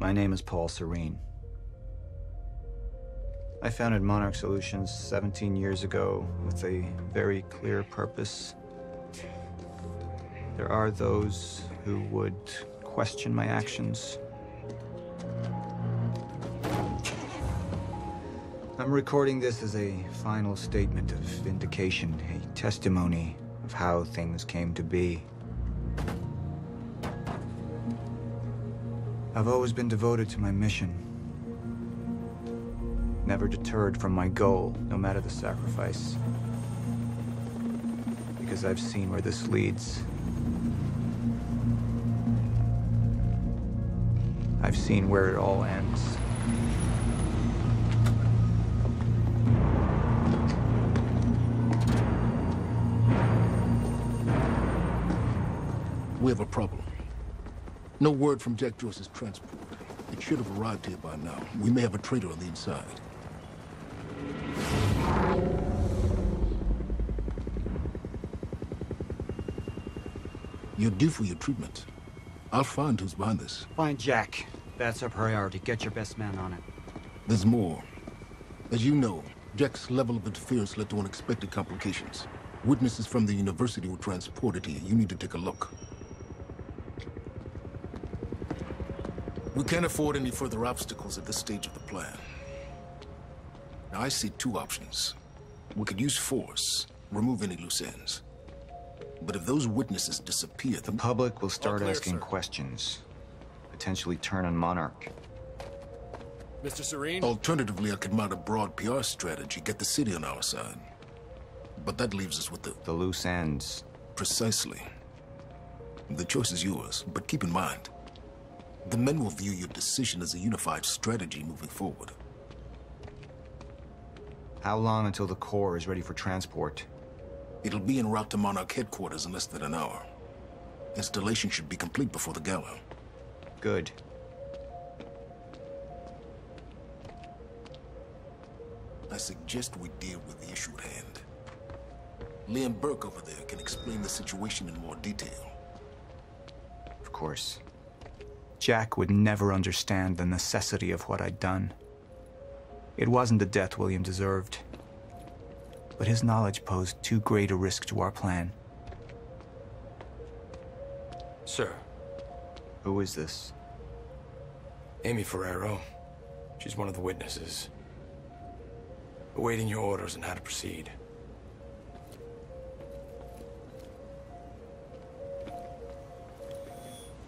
My name is Paul Serene. I founded Monarch Solutions 17 years ago with a very clear purpose. There are those who would question my actions. I'm recording this as a final statement of vindication, a testimony of how things came to be. I've always been devoted to my mission. Never deterred from my goal, no matter the sacrifice. Because I've seen where this leads. I've seen where it all ends. We have a problem. No word from Jack Joyce's transport. It should have arrived here by now. We may have a traitor on the inside. You're due for your treatment. I'll find who's behind this. Find Jack. That's our priority. Get your best man on it. There's more. As you know, Jack's level of interference led to unexpected complications. Witnesses from the university were transported here. You need to take a look. We can't afford any further obstacles at this stage of the plan. Now, I see two options. We could use force, remove any loose ends. But if those witnesses disappear, the public will start asking questions, potentially turn on Monarch. Mr. Serene? Alternatively, I could mount a broad PR strategy, get the city on our side. But that leaves us with the loose ends. Precisely. The choice is yours, but keep in mind, the men will view your decision as a unified strategy moving forward. How long until the core is ready for transport? It'll be en route to Monarch headquarters in less than an hour. Installation should be complete before the gala. Good. I suggest we deal with the issue at hand. Liam Burke over there can explain the situation in more detail. Of course. Jack would never understand the necessity of what I'd done. It wasn't the death William deserved, but his knowledge posed too great a risk to our plan. Sir. Who is this? Amy Ferrero. She's one of the witnesses. Awaiting your orders on how to proceed.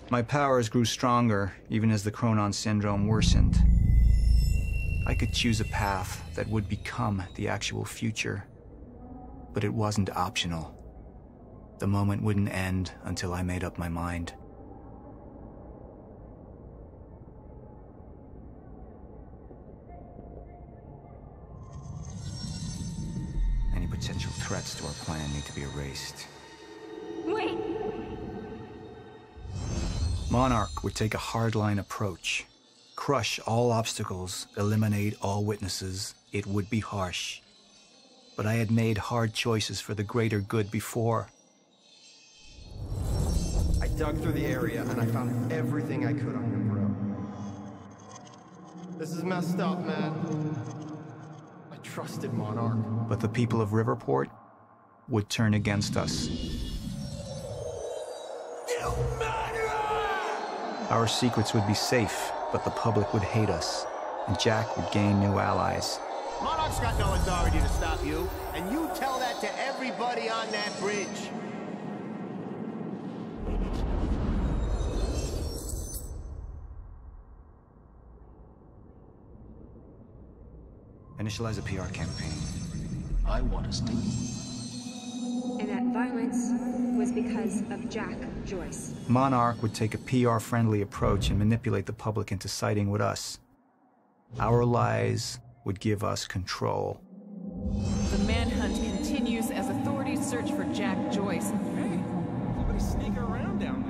My powers grew stronger, even as the Chronon syndrome worsened. I could choose a path that would become the actual future, but it wasn't optional. The moment wouldn't end until I made up my mind. Any potential threats to our plan need to be erased. Wait! Monarch would take a hardline approach. Crush all obstacles, eliminate all witnesses. It would be harsh. But I had made hard choices for the greater good before. I dug through the area and I found everything I could on your bro. This is messed up, man. I trusted Monarch. But the people of Riverport would turn against us. Our secrets would be safe, but the public would hate us, and Jack would gain new allies. Monarch's got no authority to stop you, and you tell that to everybody on that bridge. Initialize a PR campaign. I want to stay. And that violence was because of Jack Joyce. Monarch would take a PR-friendly approach and manipulate the public into siding with us. Our lies would give us control. The manhunt continues as authorities search for Jack Joyce. Hey, somebody's sneaking around down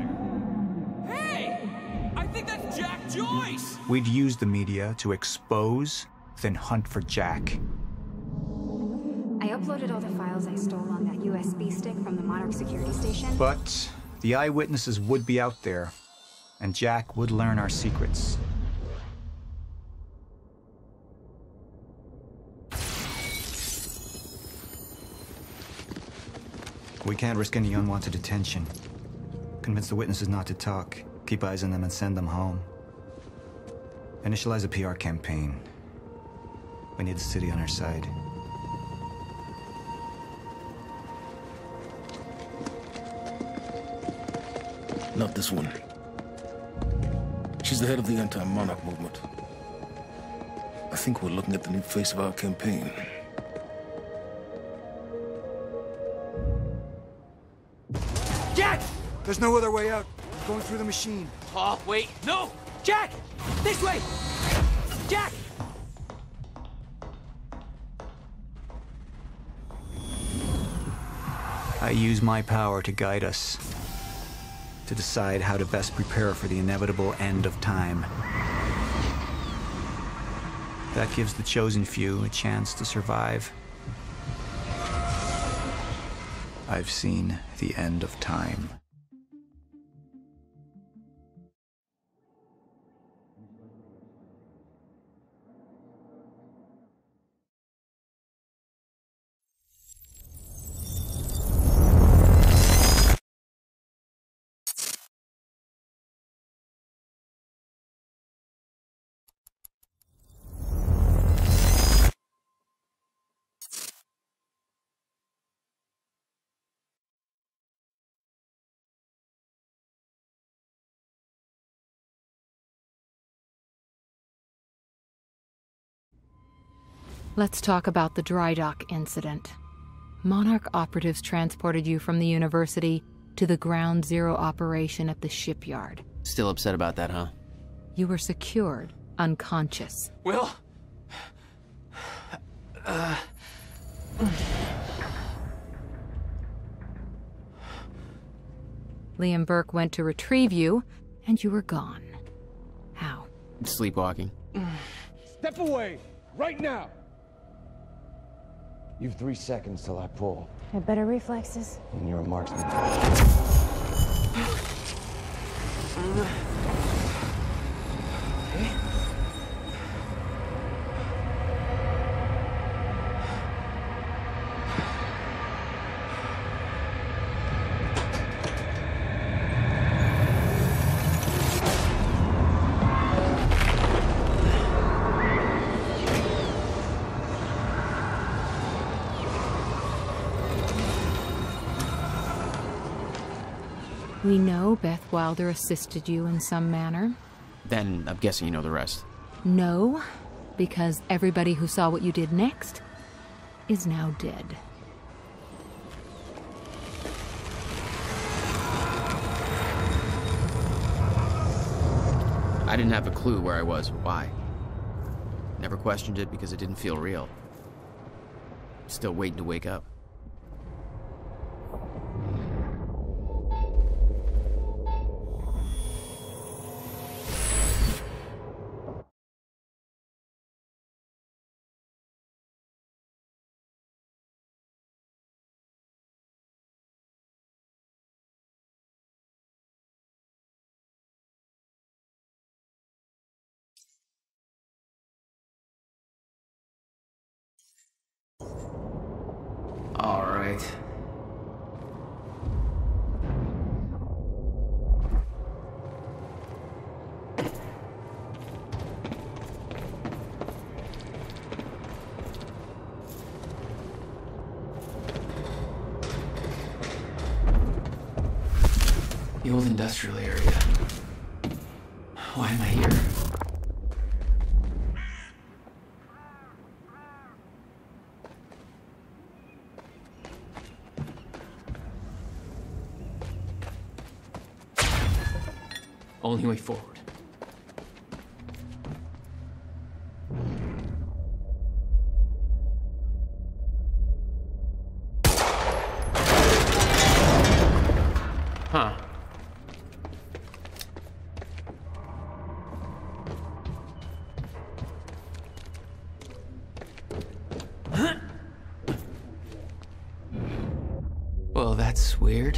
there. Hey! I think that's Jack Joyce! We'd use the media to expose, then hunt for Jack. I uploaded all the files I stole on that USB stick from the Monarch security station. But the eyewitnesses would be out there, and Jack would learn our secrets. We can't risk any unwanted attention. Convince the witnesses not to talk. Keep eyes on them and send them home. Initialize a PR campaign. We need the city on our side. Not this one. She's the head of the anti-monarch movement. I think we're looking at the new face of our campaign. Jack! There's no other way out. I'm going through the machine. Oh, wait. No! Jack! This way! Jack! I use my power to guide us. To decide how to best prepare for the inevitable end of time. That gives the chosen few a chance to survive. I've seen the end of time. Let's talk about the dry dock incident. Monarch operatives transported you from the university to the Ground Zero operation at the shipyard. Still upset about that, huh? You were secured, unconscious. Will? Liam Burke went to retrieve you, and you were gone. How? Sleepwalking. Step away! Right now! You've 3 seconds till I pull. Had better reflexes. And you're a marksman. We know Beth Wilder assisted you in some manner. Then I'm guessing you know the rest. No, because everybody who saw what you did next is now dead. I didn't have a clue where I was or why. Never questioned it because it didn't feel real. Still waiting to wake up. All right. The old industrial area. Why am I here? Only way forward. Huh. Well, that's weird.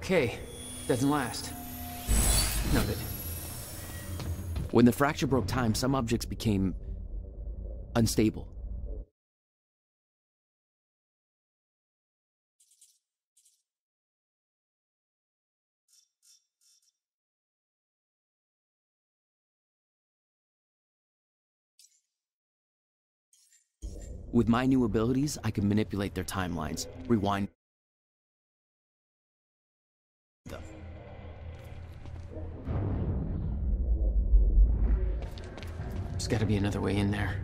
Okay, doesn't last. Noted. When the fracture broke time, some objects became unstable. With my new abilities, I can manipulate their timelines, rewind them. There's gotta be another way in there.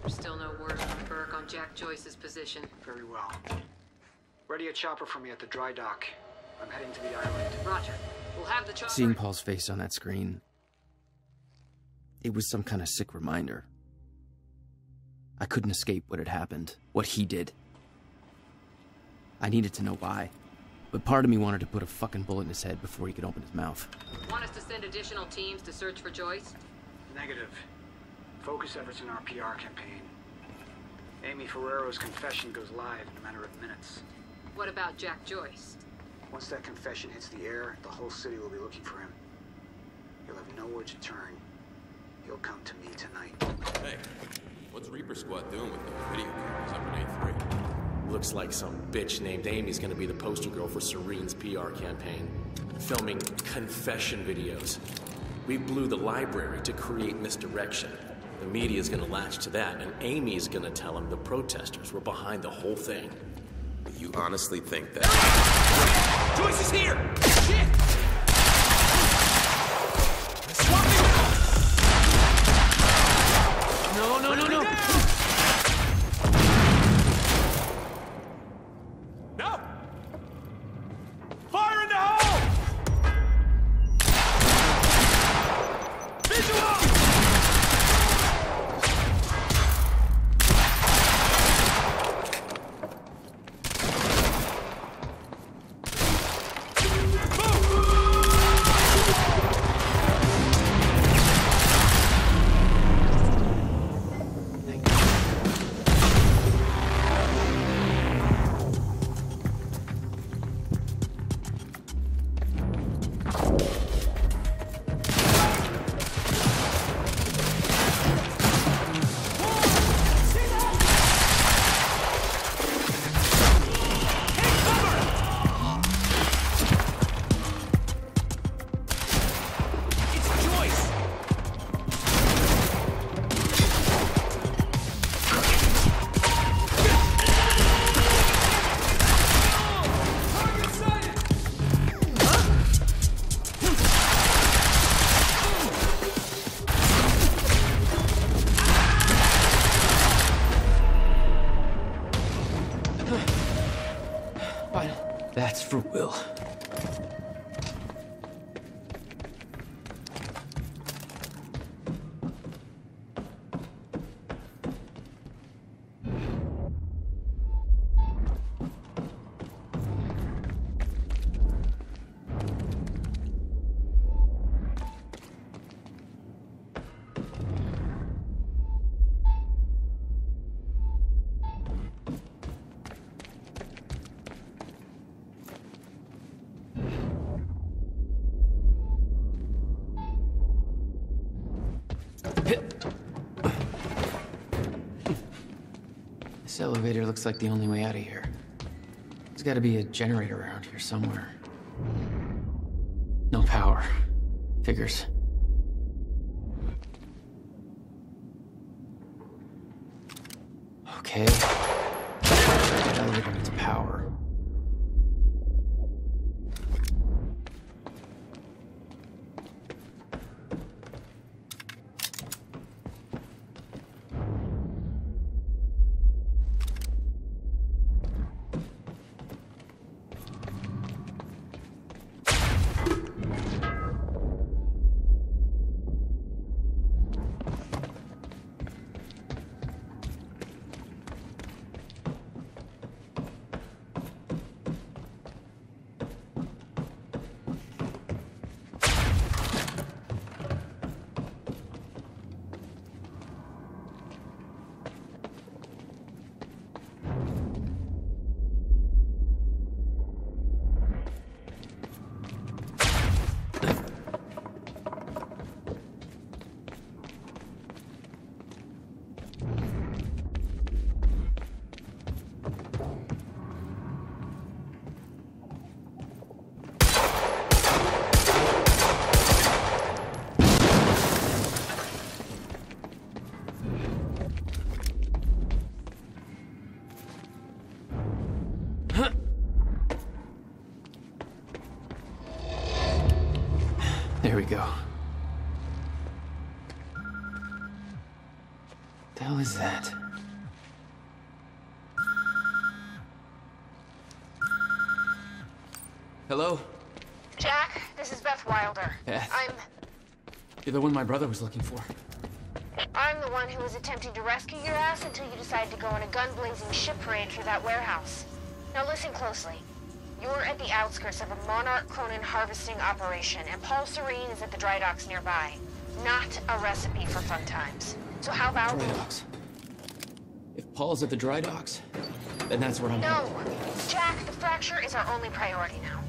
Still no word from Burke on Jack Joyce's position. Very well. Ready a chopper for me at the dry dock. I'm heading to the island. Roger. We'll have the chopper... Seeing Paul's face on that screen, it was some kind of sick reminder. I couldn't escape what had happened, what he did. I needed to know why, but part of me wanted to put a fucking bullet in his head before he could open his mouth. Want us to send additional teams to search for Joyce? Negative. Focus efforts in our PR campaign. Amy Ferrero's confession goes live in a matter of minutes. What about Jack Joyce? Once that confession hits the air, the whole city will be looking for him. He'll have nowhere to turn. He'll come to me tonight. Hey, what's Reaper Squad doing with those video cameras up in A3? Looks like some bitch named Amy's gonna be the poster girl for Serene's PR campaign. Filming confession videos. We blew the library to create misdirection. The media's gonna latch to that, and Amy's gonna tell them the protesters were behind the whole thing. You honestly think that... Joyce is here! Shit! Swap me! No, no, no, no! No! Fire in the hole! Visual! That's for Will. This elevator looks like the only way out of here. There's gotta be a generator around here somewhere. No power. Figures. Okay. The elevator needs power. There we go. The hell is that? Hello? Jack, this is Beth Wilder. Beth. You're the one my brother was looking for. I'm the one who was attempting to rescue your ass until you decided to go on a gun-blazing ship parade through that warehouse. Now listen closely. You're at the outskirts of a Monarch Cronin harvesting operation, and Paul Serene is at the dry docks nearby. Not a recipe for fun times. So how about... Dry docks? If Paul's at the dry docks, then that's where I'm... No! Jack, the fracture is our only priority now.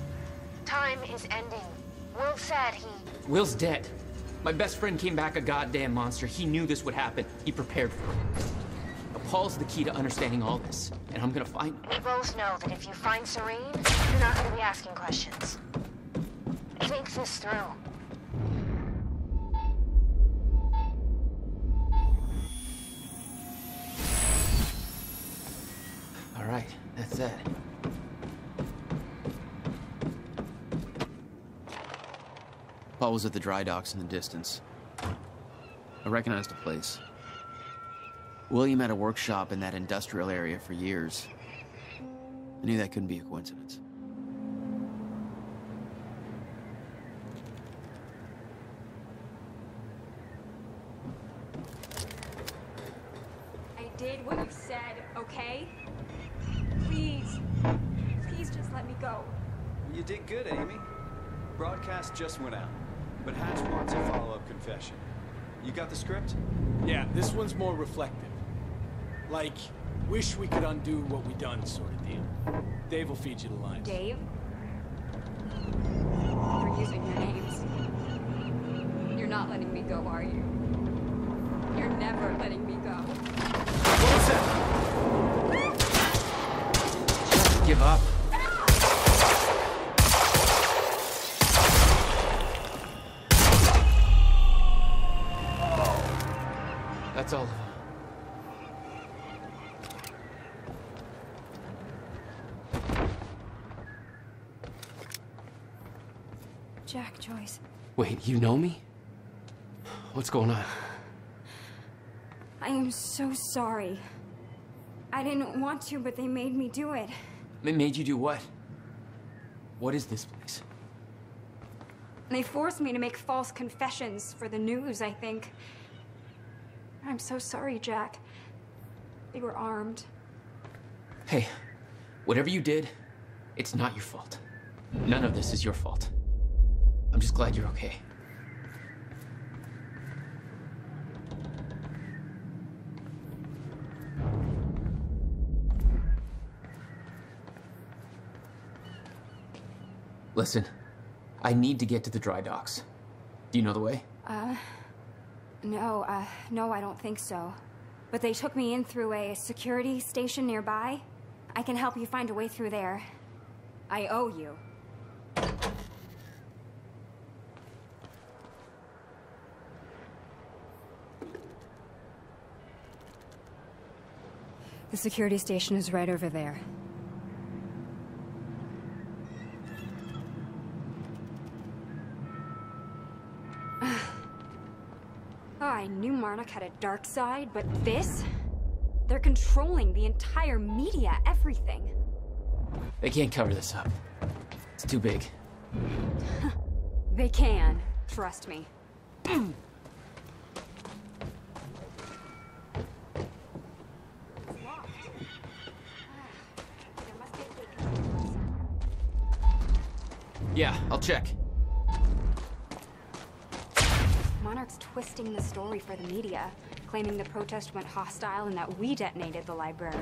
Time is ending. Will said he... Will's dead. My best friend came back a goddamn monster. He knew this would happen. He prepared for it. Now, Paul's the key to understanding all this, and I'm gonna find him. We both know that if you find Serene, you're not gonna be asking questions. Think this through. All right, that's that. Paul was at the dry docks in the distance. I recognized the place. William had a workshop in that industrial area for years. I knew that couldn't be a coincidence. I did what you said, okay? Please. Please just let me go. You did good, Amy. Broadcast just went out, but Hatch wants a follow-up confession. You got the script? Yeah, this one's more reflective. Like, wish we could undo what we done sort of deal. Dave will feed you the lines. Dave? You're using your names. You're not letting me go, are you? You're never letting me go. What was that? Give up. That's all of them. Jack Joyce. Wait, you know me? What's going on? I am so sorry. I didn't want to, but they made me do it. They made you do what? What is this place? They forced me to make false confessions for the news, I think. I'm so sorry, Jack. They were armed. Hey, whatever you did, it's not your fault. None of this is your fault. I'm just glad you're okay. Listen, I need to get to the dry docks. Do you know the way? No, I don't think so. But they took me in through a security station nearby. I can help you find a way through there. I owe you. The security station is right over there. Oh, I knew Monarch had a dark side, but this? They're controlling the entire media, everything. They can't cover this up. It's too big. They can. Trust me. Yeah, I'll check. Monarch's twisting the story for the media, claiming the protest went hostile and that we detonated the library.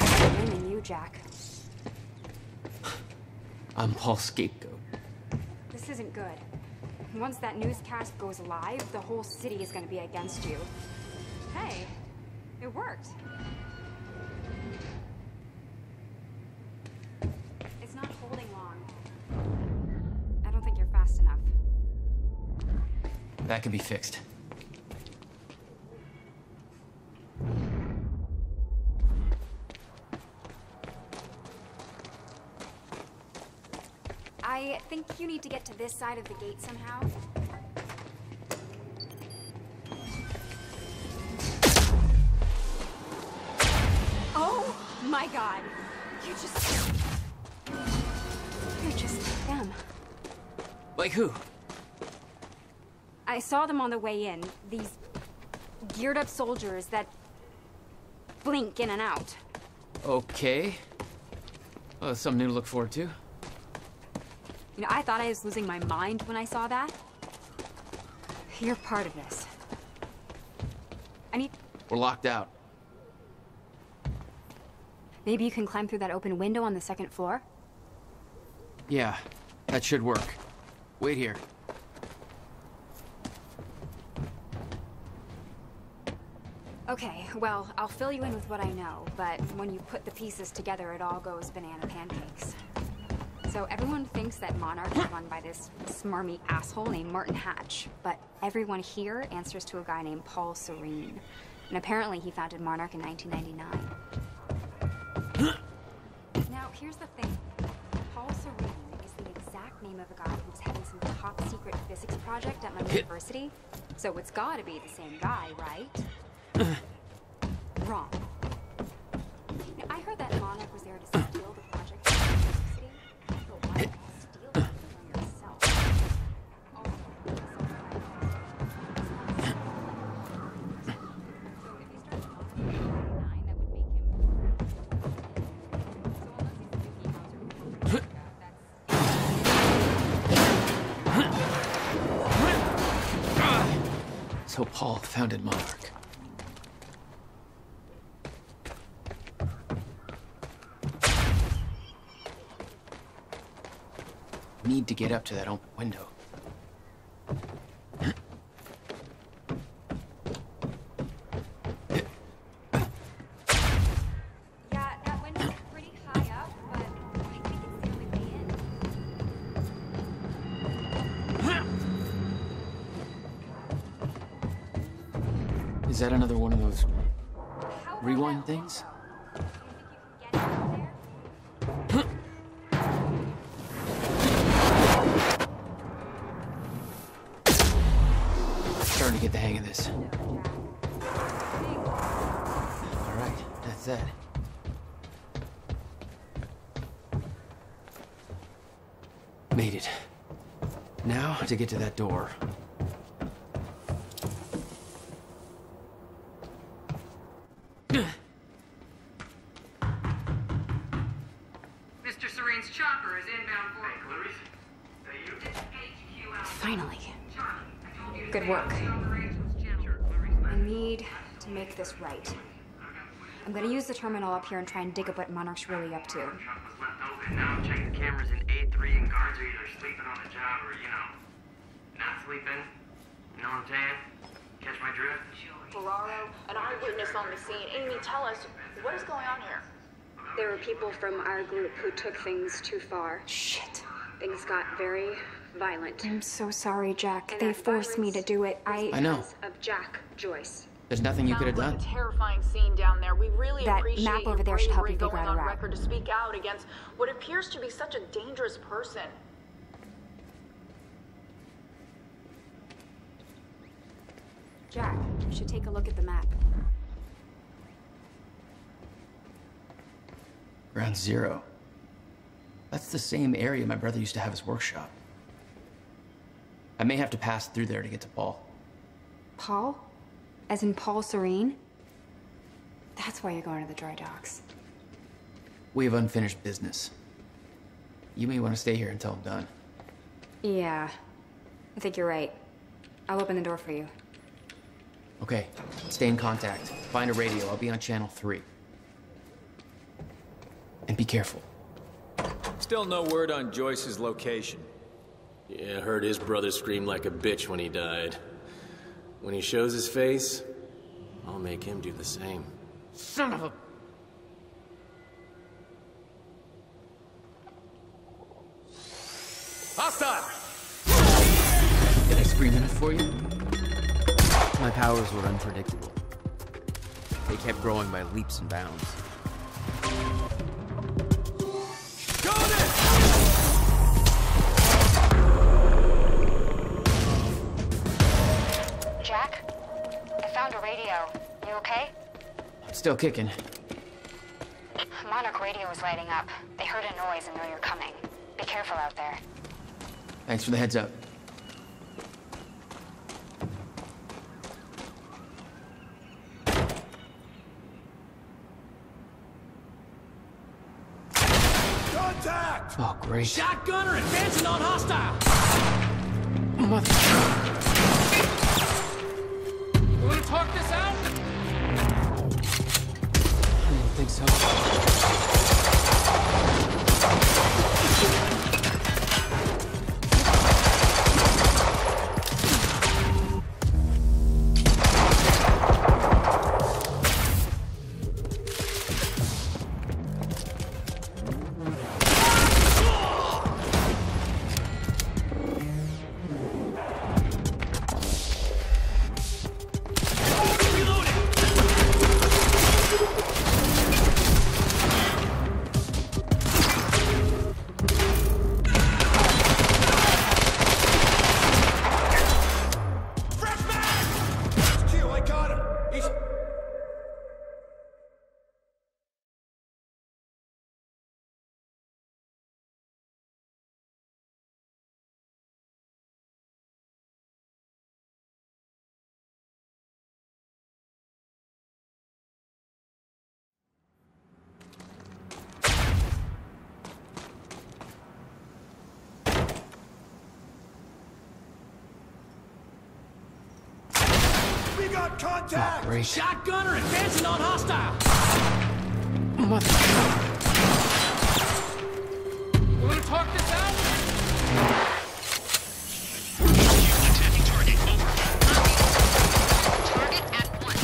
I'm blaming you, Jack. I'm Paul's scapegoat. This isn't good. Once that newscast goes live, the whole city is going to be against you. Hey, it worked. It's not holding long. I don't think you're fast enough. That can be fixed. I think you need to get to this side of the gate somehow. Oh my god! You're just like them. Like who? I saw them on the way in. These geared up soldiers that blink in and out. Okay. Well, that's something new to look forward to. You know, I thought I was losing my mind when I saw that. You're part of this. We're locked out. Maybe you can climb through that open window on the second floor? Yeah, that should work. Wait here. Okay, well, I'll fill you in with what I know, but when you put the pieces together, it all goes banana pancakes. So everyone thinks that Monarch is run by this smarmy asshole named Martin Hatch, but everyone here answers to a guy named Paul Serene. And apparently he founded Monarch in 1999. Now, here's the thing. Paul Serene is the exact name of a guy who's heading some top secret physics project at my university. So it's gotta be the same guy, right? Wrong. Now, I heard that Monarch was there to steal the project from the university. But why not steal it from yourself? So Paul founded Monarch. Need to get up to that open window. Yeah, that window's pretty high up, but I think it's the only way in. Is that another one of those rewind things? Starting to get the hang of this. All right, that's that. Made it. Now to get to that door. Mr. Serene's chopper is inbound for Clarice. Finally. Good work. I need to make this right. I'm gonna use the terminal up here and try and dig up what Monarch's really up to. Now I'm checking the cameras in A3 and guards are either sleeping on the job or, not sleeping. You know what I'm saying? Catch my drift? Ferraro, an eyewitness on the scene. Amy, tell us, what is going on here? There were people from our group who took things too far. Shit. Things got very violent. I'm so sorry, Jack. They forced me to do it. I know. Of Jack Joyce. There's nothing you could have done. Sounds like a terrifying scene down there. We really That appreciate map your over there should help you bravery figure going out a on route. record to speak out against what appears to be such a dangerous person. Jack, you should take a look at the map. Ground Zero. That's the same area my brother used to have his workshop. I may have to pass through there to get to Paul. Paul? As in Paul Serene? That's why you're going to the dry docks. We have unfinished business. You may want to stay here until I'm done. Yeah. I think you're right. I'll open the door for you. Okay, stay in contact. Find a radio. I'll be on channel 3. And be careful. Still no word on Joyce's location. Yeah, I heard his brother scream like a bitch when he died. When he shows his face, I'll make him do the same. Son of a... Hostile! Did I scream enough for you? My powers were unpredictable. They kept growing by leaps and bounds. Jack? I found a radio. You okay? I'm still kicking. Monarch radio is lighting up. They heard a noise and know you're coming. Be careful out there. Thanks for the heads up. Contact! Oh, great. Shotgunner advancing on hostile! Mother... You wanna talk this out? I didn't think so. We got contact! Oh, great. Shotgunner advancing on hostile! Mother... You wanna talk this out? Attacking target, over. Target at 1.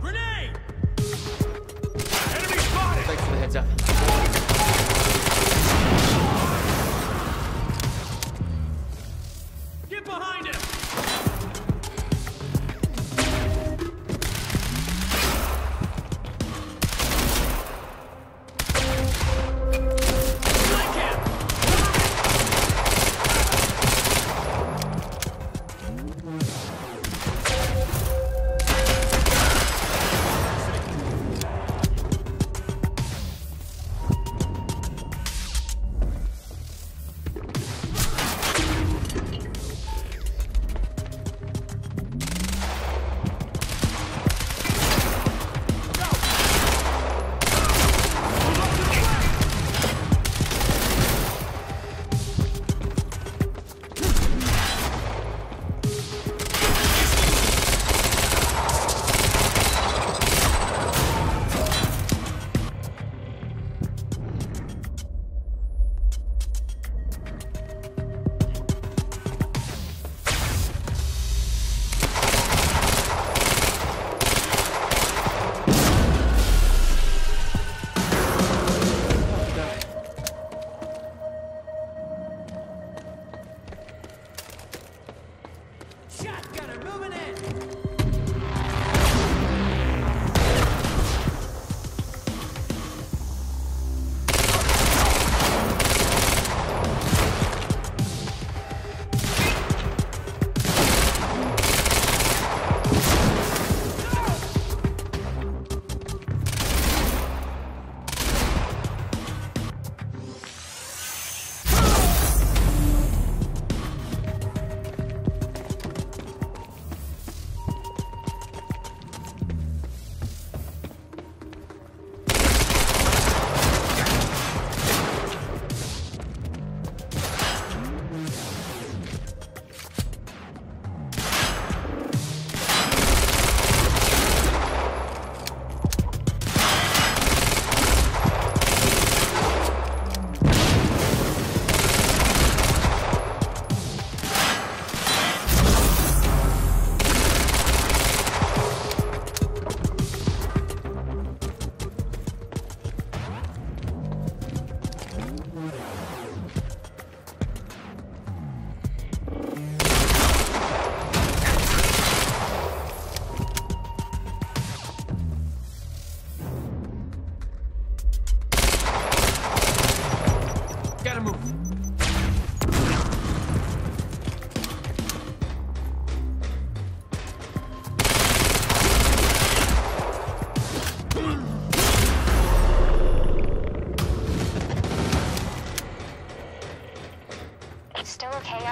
Grenade! Enemy spotted! Thanks for the heads up. Get behind him! Flank him!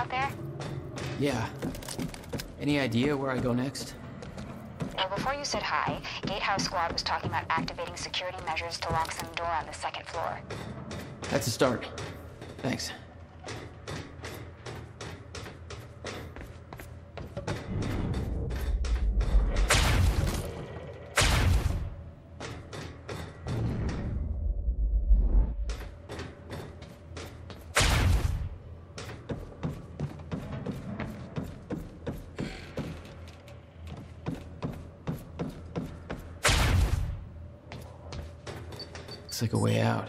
out there? Yeah. Any idea where I go next? Well, before you said hi, Gatehouse Squad was talking about activating security measures to lock some door on the second floor. That's a start. Thanks. Looks like a way out.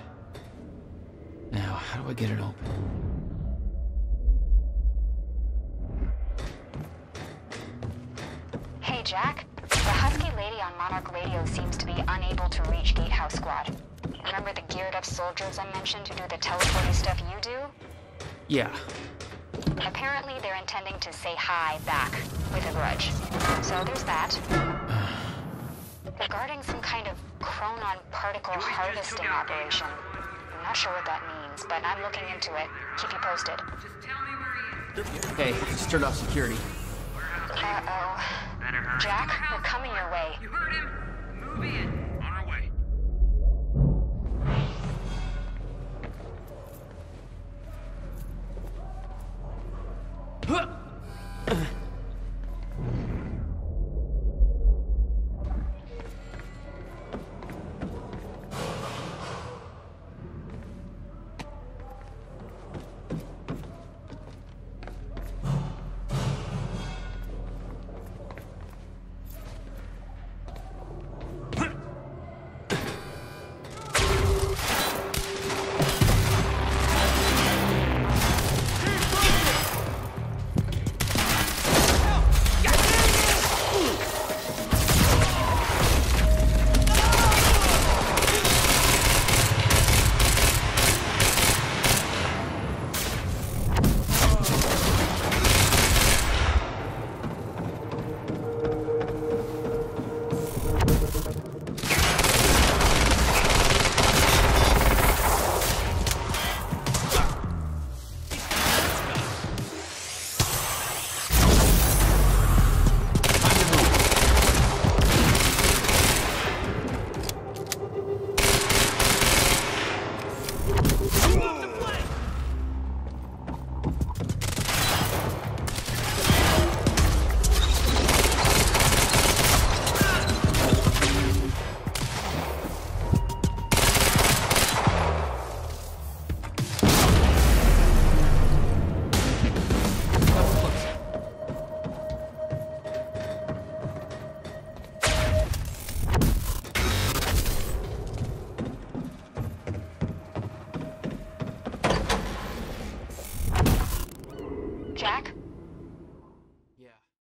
Now, how do I get it open? Hey, Jack. The husky lady on Monarch Radio seems to be unable to reach Gatehouse Squad. Remember the geared-up soldiers I mentioned who do the teleporting stuff you do? Yeah. Apparently, they're intending to say hi back with a grudge. So there's that. Regarding some kind of chronon particle harvesting operation. I'm not sure what that means, but I'm looking into it. Keep you posted. Hey, just turned off security. Uh-oh. Jack, we're coming your way. You heard him. Move in.